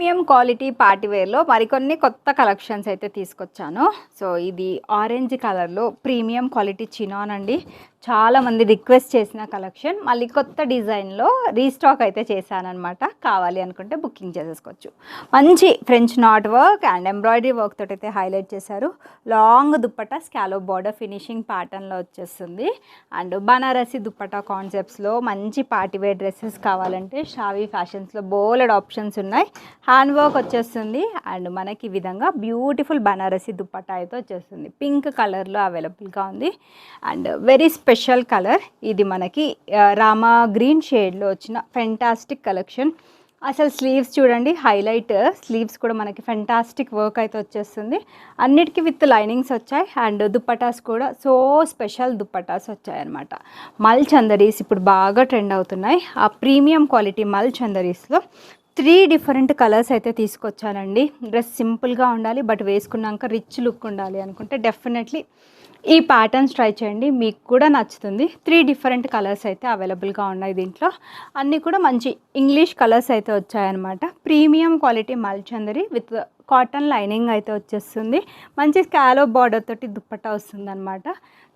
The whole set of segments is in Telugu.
ప్రీమియం క్వాలిటీ పార్టీ వేర్‌లో మరికొన్ని కొత్త కలెక్షన్స్ అయితే తీసుకొచ్చాను. సో, ఇది ఆరెంజ్ కలర్‌లో ప్రీమియం క్వాలిటీ చినాన్ అండి. చాలామంది రిక్వెస్ట్ చేసిన కలెక్షన్. మళ్ళీ కొత్త డిజైన్‌లో రీస్టాక్ అయితే చేశాననమాట. కావాలి అనుకుంటే బుకింగ్ చేసేసుకోవచ్చు. మంచి French knot work and embroidery work తోటైతే హైలైట్ చేశారు. Long dupatta scallop border finishing ప్యాటర్న్‌లో వచ్చేస్తుంది. అండ్ బనారసి దుప్పట్టా కాన్సెప్ట్స్‌లో మంచి పార్టీ వేర్ డ్రెస్సెస్ కావాలంటే షావీ ఫ్యాషన్స్‌లో బోలెడు ఆప్షన్స్ ఉన్నాయి. హ్యాండ్ వర్క్ వచ్చేస్తుంది అండ్ మనకి ఈ విధంగా బ్యూటిఫుల్ బనారసి దుప్పట్టా అయితే వచ్చేస్తుంది. పింక్ కలర్లో అవైలబుల్గా ఉంది అండ్ వెరీ స్పెషల్ కలర్. ఇది మనకి రామా గ్రీన్ షేడ్లో వచ్చిన ఫెంటాస్టిక్ కలెక్షన్. అసలు స్లీవ్స్ చూడండి, హైలైట్ స్లీవ్స్ కూడా మనకి ఫెంటాస్టిక్ వర్క్ అయితే వచ్చేస్తుంది. అన్నిటికీ విత్ లైనింగ్స్ వచ్చాయి అండ్ దుప్పటాస్ కూడా సో స్పెషల్ దుప్పటాస్ వచ్చాయన్నమాట. మల్ చందరీస్ ఇప్పుడు బాగా ట్రెండ్ అవుతున్నాయి. ఆ ప్రీమియం క్వాలిటీ మల్ చందరీస్లో 3 డిఫరెంట్ కలర్స్ అయితే తీసుకొచ్చానండి. డ్రెస్ సింపుల్గా ఉండాలి బట్ వేసుకున్నాక రిచ్ లుక్ ఉండాలి అనుకుంటే డెఫినెట్లీ ఈ ప్యాటర్న్స్ ట్రై చేయండి, మీకు కూడా నచ్చుతుంది. 3 డిఫరెంట్ కలర్స్ అయితే అవైలబుల్గా ఉన్నాయి దీంట్లో. అన్నీ కూడా మంచి ఇంగ్లీష్ కలర్స్ అయితే వచ్చాయన్నమాట. ప్రీమియం క్వాలిటీ మల్చందరి విత్ కాటన్ లైనింగ్ అయితే వచ్చేస్తుంది. మంచి స్కాలోప్ బార్డర్ తోటి దుప్పట్టా వస్తుందన్నమాట.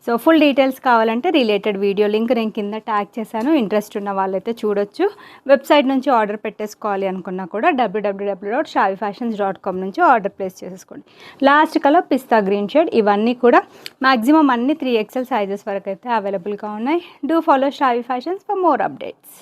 సో ఫుల్ డీటెయిల్స్ కావాలంటే రిలేటెడ్ వీడియో లింక్ నేను కింద ట్యాగ్ చేశాను. ఇంట్రెస్ట్ ఉన్న వాళ్ళైతే చూడొచ్చు. వెబ్సైట్ నుంచి ఆర్డర్ పెట్టేసుకోవాలి అనుకున్నా కూడా www.shavifashions.com నుంచి ఆర్డర్ ప్లేస్ చేసేసుకోండి. లాస్ట్ కలర్ పిస్తా గ్రీన్ షేడ్. ఇవన్నీ కూడా మ్యాక్సిమం అన్ని 3XL సైజెస్ వరకు అయితే అవైలబుల్గా ఉన్నాయి. Do follow Shavi fashions for more updates.